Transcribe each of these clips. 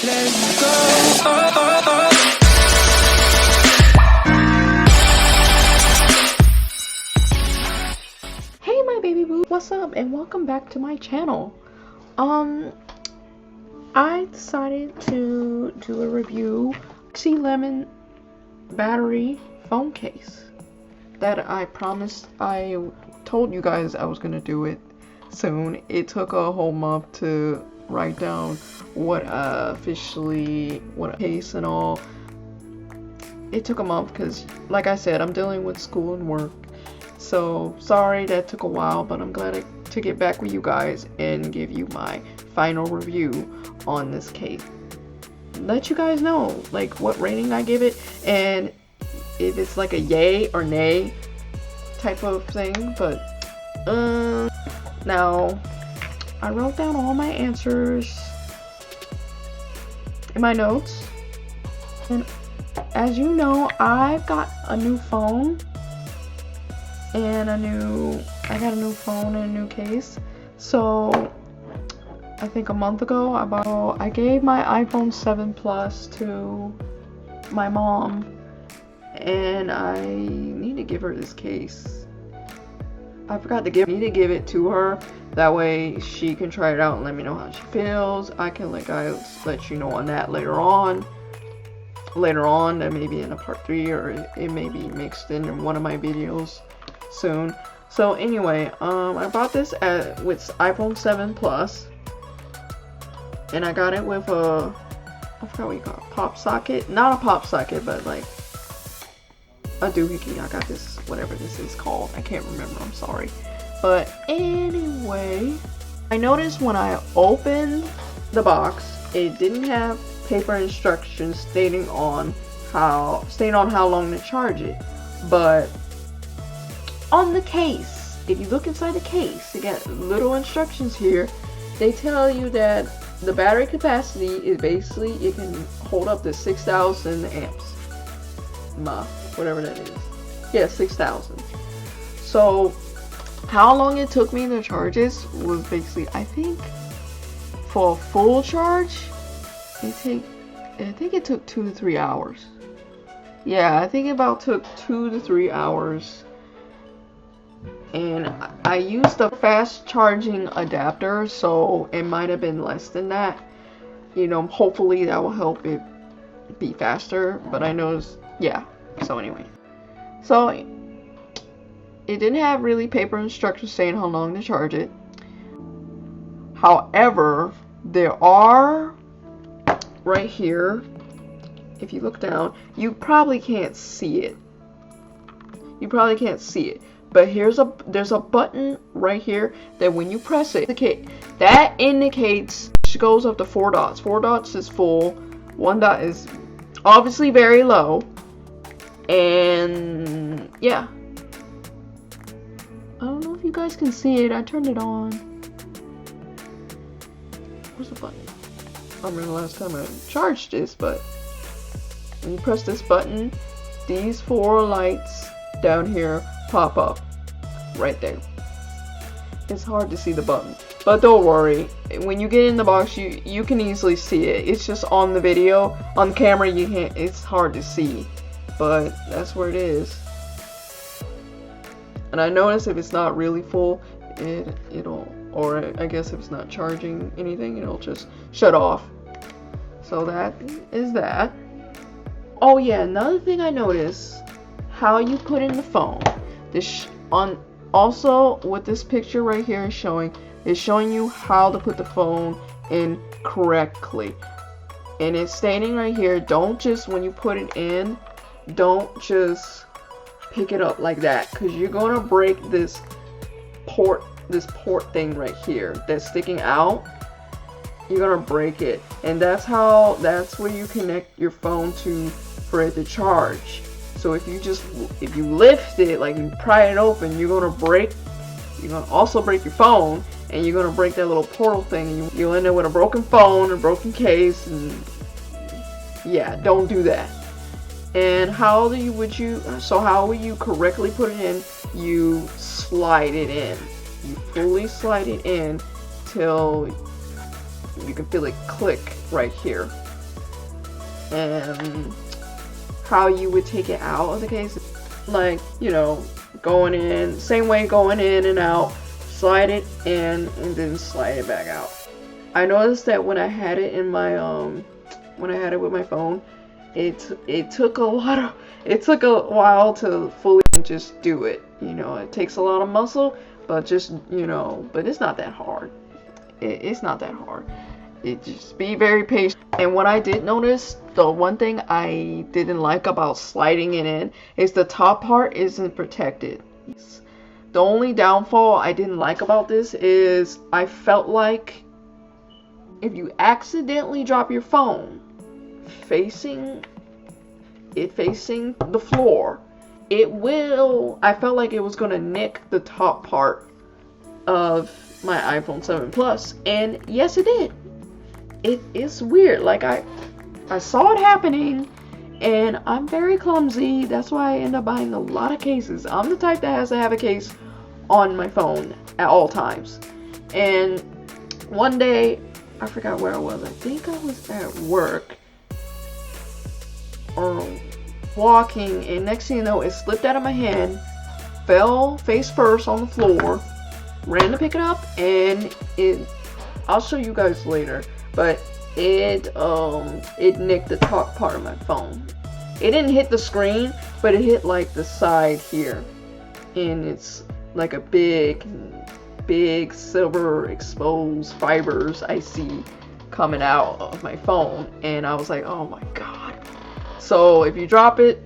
Let's go. Hey my baby boo, what's up and welcome back to my channel. I decided to do a review Luxy Lemon battery phone case that I promised. I told you guys I was gonna do it soon. It took a whole month to write down what case and all. It took a month because, like I said, I'm dealing with school and work. So sorry that took a while, but I'm glad to get back with you guys and give you my final review on this case. Let you guys know like what rating I give it and if it's like a yay or nay type of thing. But now I wrote down all my answers in my notes, and as you know, I've got a new phone and I got a new phone and a new case. So I think a month ago I gave my iPhone 7 Plus to my mom, and I need to give her this case. I forgot to need to give it to her. That way she can try it out and let me know how she feels. I can let you know on that later on. That may be in a part 3, or it may be mixed in one of my videos soon. So anyway, I bought this with iPhone 7 Plus, and I got it with a, I forgot what you call it, pop socket. Not a pop socket, but like a doohickey. I got this, whatever this is called. I can't remember, I'm sorry. But anyway, I noticed when I opened the box, it didn't have paper instructions stating on how long to charge it. But on the case, if you look inside the case, you got little instructions here. They tell you that the battery capacity is basically, it can hold up to 6,000 amps. Whatever that is. Yeah, 6,000. So how long it took me to charge this was basically, I think for a full charge, I think it took 2 to 3 hours. Yeah, I think it about took 2 to 3 hours. And I used a fast charging adapter, so it might have been less than that. You know, hopefully that will help it be faster. But I noticed, yeah. So anyway, so it didn't have really paper instructions saying how long to charge it. However, there are right here, if you look down, you probably can't see it. But there's a button right here that when you press it, that indicates, it goes up to 4 dots. 4 dots is full, 1 dot is obviously very low. And yeah, I don't know if you guys can see it. I turned it on. Where's the button? I remember the last time I charged this, but when you press this button, these 4 lights down here pop up right there. It's hard to see the button, but don't worry, when you get in the box you can easily see it. It's just on the video, on camera you can't, it's hard to see, but that's where it is. And I notice if it's not really full, it'll, or I guess if it's not charging anything, it'll just shut off. So that is that. Oh yeah, another thing I noticed, how you put in the phone. Also what this picture right here is showing you how to put the phone in correctly. And it's stating right here, don't just, when you put it in, don't just pick it up like that, because you're gonna break this port thing right here that's sticking out. You're gonna break it, and that's where you connect your phone to for it to charge. So if you lift it, like you pry it open, you're gonna also break your phone, and you're gonna break that little portal thing, and you'll end up with a broken phone, a broken case, and yeah, don't do that. And how would you correctly put it in? You slide it in. You fully slide it in till you can feel it click right here. and how you would take it out of the case. Like, you know, going in, same way, going in and out, slide it in and then slide it back out. I noticed that when I had it in my when I had it with my phone, it took a while to fully just do it. You know, it takes a lot of muscle, but just, you know, but it's not that hard. It's not that hard. It just be very patient. And what I did notice, the one thing I didn't like about sliding it in is the top part isn't protected. The only downfall I didn't like about this is I felt like if you accidentally drop your phone facing the floor, I felt like it was gonna nick the top part of my iPhone 7 Plus, and yes, it did. It's weird. Like I saw it happening, and I'm very clumsy. That's why I end up buying a lot of cases. I'm the type that has to have a case on my phone at all times. And one day, I forgot where I was. I think I was at work or walking, and next thing you know, it slipped out of my hand, fell face first on the floor, ran to pick it up, and I'll show you guys later, but it nicked the top part of my phone. It didn't hit the screen, but it hit like the side here, and it's like a big silver exposed fibers I see coming out of my phone, and I was like, oh my god. So if you drop it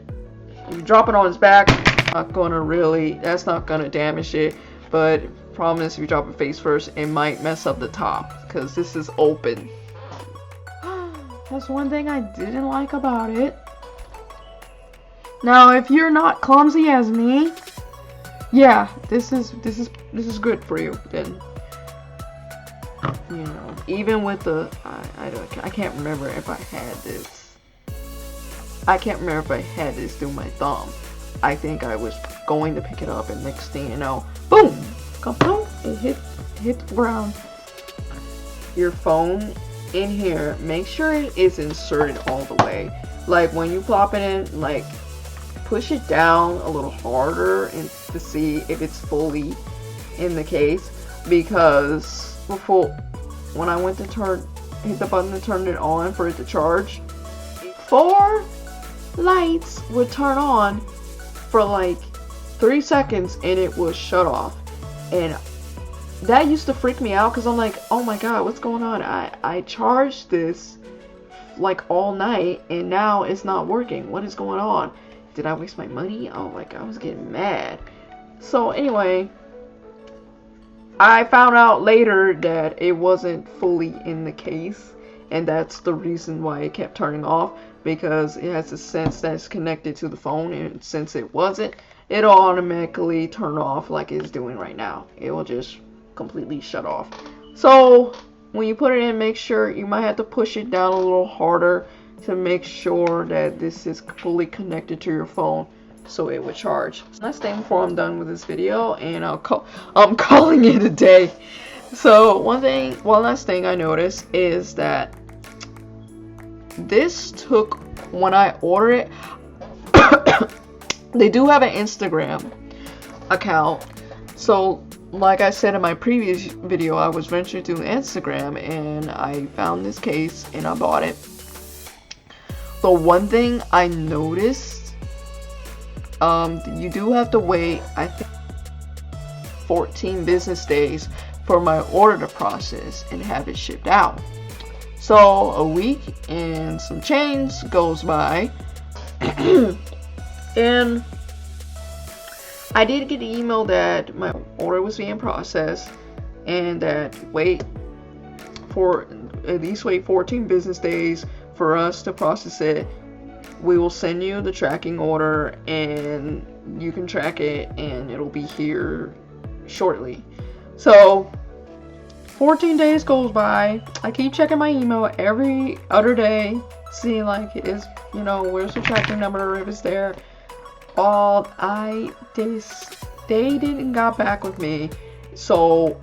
on its back, that's not gonna damage it, but problem is if you drop it face first, it might mess up the top because this is open. That's one thing I didn't like about it. Now, if you're not clumsy as me, yeah, this is good for you. Then, you know, even with the I can't remember if I had this. I can't remember if I had this through my thumb. I think I was going to pick it up, and next thing you know, boom, boom, it hit the ground. Your phone in here, make sure it is inserted all the way. Like when you plop it in, like push it down a little harder and to see if it's fully in the case, because before, when I went to hit the button to turn it on for it to charge, 4 lights would turn on for like 3 seconds and it was shut off. And that used to freak me out because I'm like, oh my god, what's going on? I charged this like all night and now it's not working. What is going on? Did I waste my money? Oh, like I was getting mad. So anyway, I found out later that it wasn't fully in the case, and that's the reason why it kept turning off, because it has a sense that's connected to the phone, and since it wasn't, it'll automatically turn off like it's doing right now. It will just completely shut off. So when you put it in, make sure you might have to push it down a little harder to make sure that this is fully connected to your phone so it would charge. Last thing before I'm done with this video, and I'm calling it a day. So one last thing I noticed is that this took, when I ordered it, they do have an Instagram account. So like I said in my previous video, I was venturing through Instagram and I found this case and I bought it. The one thing I noticed, you do have to wait, I think, 14 business days for my order to process and have it shipped out. So a week and some change goes by, and I did get an email that my order was being processed and that at least wait 14 business days for us to process it. We will send you the tracking order and you can track it and it'll be here shortly. So 14 days goes by. I keep checking my email every other day, seeing like is, you know, where's the tracking number, if it's there. They didn't got back with me, so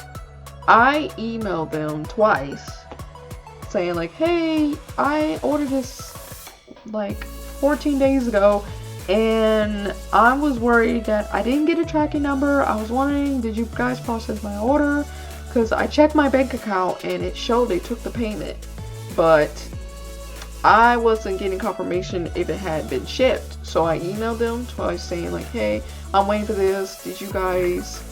I emailed them twice saying like, hey, I ordered this like 14 days ago, and I was worried that I didn't get a tracking number. I was wondering, did you guys process my order? Because I checked my bank account and it showed they took the payment, but I wasn't getting confirmation if it had been shipped. So I emailed them twice saying like, hey, I'm waiting for this. Did you guys,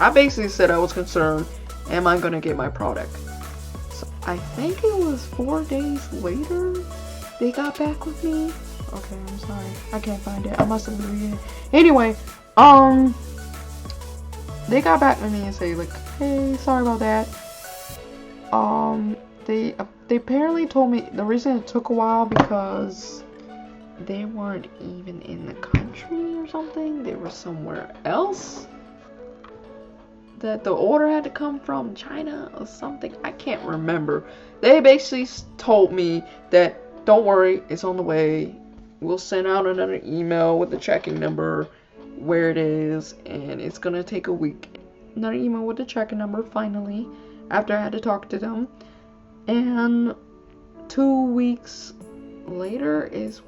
I basically said I was concerned, am I gonna get my product? So I think it was 4 days later they got back with me. Okay, I'm sorry, I can't find it. I must have been reading it. Anyway, they got back with me and say like, hey, sorry about that. They apparently told me the reason it took a while because they weren't even in the country or something. They were somewhere else. That the order had to come from China or something. I can't remember. They basically told me that don't worry, it's on the way. We'll send out another email with the tracking number, where it is, and it's gonna take a week. Another email with the tracking number finally, after I had to talk to them. And 2 weeks later is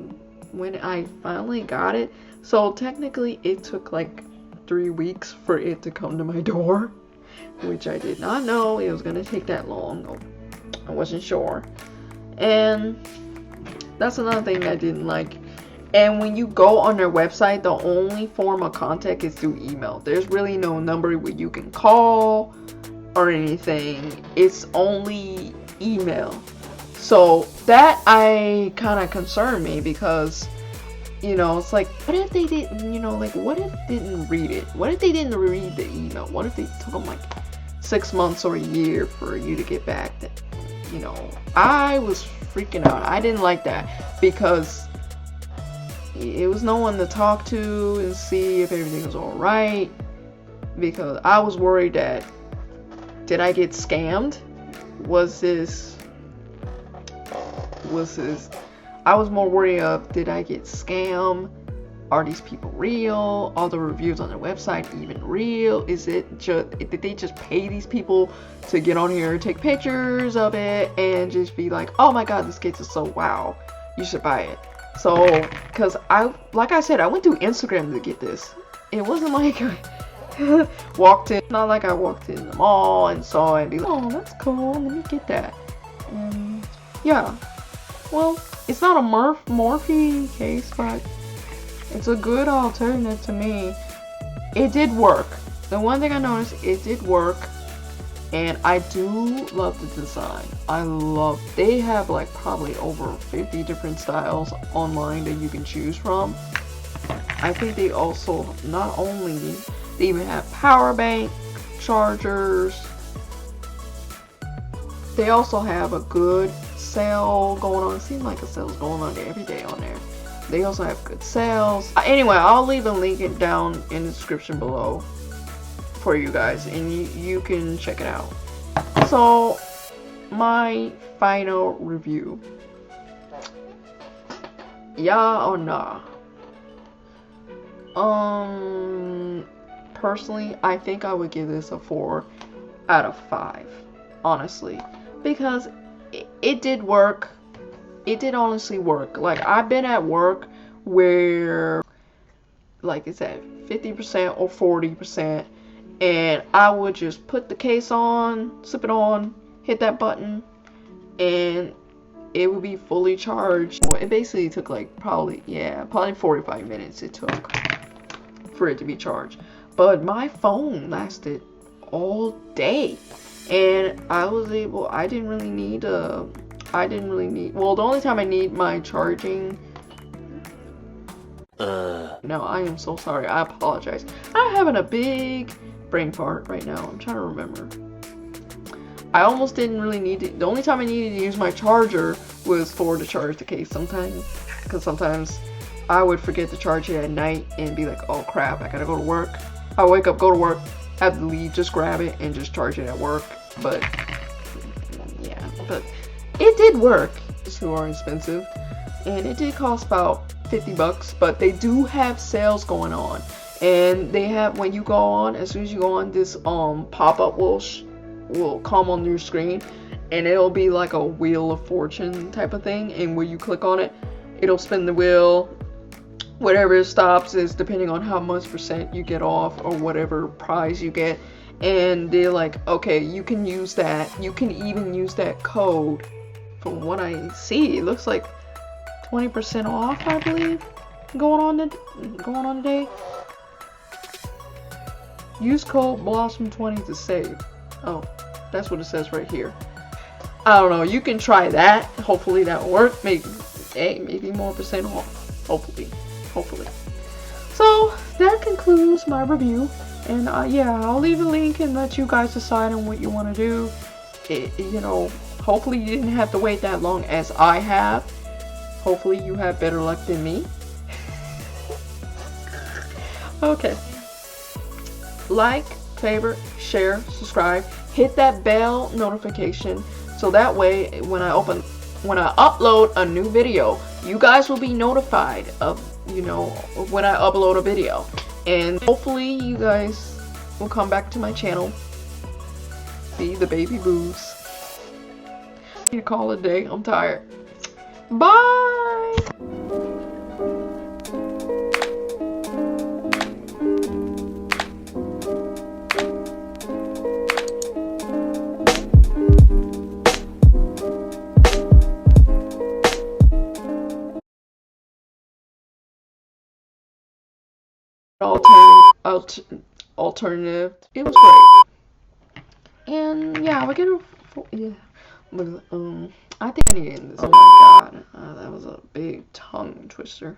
when I finally got it. So technically it took like 3 weeks for it to come to my door, which I did not know it was gonna take that long. I wasn't sure. And that's another thing I didn't like. And when you go on their website, the only form of contact is through email. There's really no number where you can call or anything. It's only email. So that kind of concerned me because, you know, it's like, what if they didn't, you know, like, what if they didn't read it? What if they didn't read the email? What if they took them like 6 months or a year for you to get back? You know, I was freaking out. I didn't like that because it was no one to talk to and see if everything was all right, because I was worried that, did I get scammed? Was this, I was more worried of, did I get scammed? Are these people real? Are the reviews on their website even real? Is it just, did they just pay these people to get on here and take pictures of it and just be like, oh my god, this case is so wow, you should buy it. So, because like I said, I went through Instagram to get this. It wasn't like I walked in, not like I walked in the mall and saw it and be like, oh, that's cool, let me get that. And yeah, well, it's not a Morphe case, but it's a good alternative to me. It did work. The one thing I noticed, it did work. And I do love the design. They have like probably over 50 different styles online that you can choose from. I think they also, not only, they even have power bank, chargers. They also have a good sale going on. It seems like a sale's going on every day on there. They also have good sales. Anyway, I'll leave a link down in the description below for you guys, and you can check it out. So my final review, yeah or nah? Personally, I think I would give this a 4 out of 5, honestly, because it did work. It did honestly work. Like, I've been at work where, like I said, 50% or 40%, and I would just put the case on, slip it on, hit that button, and it would be fully charged. It basically took like probably 45 minutes it took for it to be charged. But my phone lasted all day, and I didn't really need, well, the only time I need my charging, no, I am so sorry, I apologize. I'm having a big brain fart right now. I'm trying to remember. I almost didn't really need it. The only time I needed to use my charger was to charge the case sometimes, because sometimes I would forget to charge it at night and be like, oh crap, I gotta go to work. I wake up, go to work, have to leave, just grab it and just charge it at work. But yeah, but it did work. It's more expensive, and it did cost about $50, but they do have sales going on. And they have, when you go on, as soon as you go on, this pop-up will come on your screen, and it'll be like a wheel of fortune type of thing, and when you click on it, it'll spin the wheel. Whatever it stops is depending on how much percent you get off or whatever prize you get. And they're like, okay, you can use that. You can even use that code. From what I see, it looks like 20% off, I believe, going on today. Use code Blossom20 to save. Oh, that's what it says right here. I don't know. You can try that. Hopefully that will work. Maybe more percent off. Hopefully. So that concludes my review, and yeah, I'll leave a link and let you guys decide on what you want to do. You know, hopefully you didn't have to wait that long as I have. Hopefully you have better luck than me. Okay, like, favorite, share, subscribe, hit that bell notification so that way when I upload a new video, you guys will be notified of, you know, when I upload a video. And hopefully you guys will come back to my channel. Be the baby boos. You call it a day. I'm tired. Bye. Alternative. It was great. And yeah, we get a yeah. But I think I need to end this. Oh my god, that was a big tongue twister.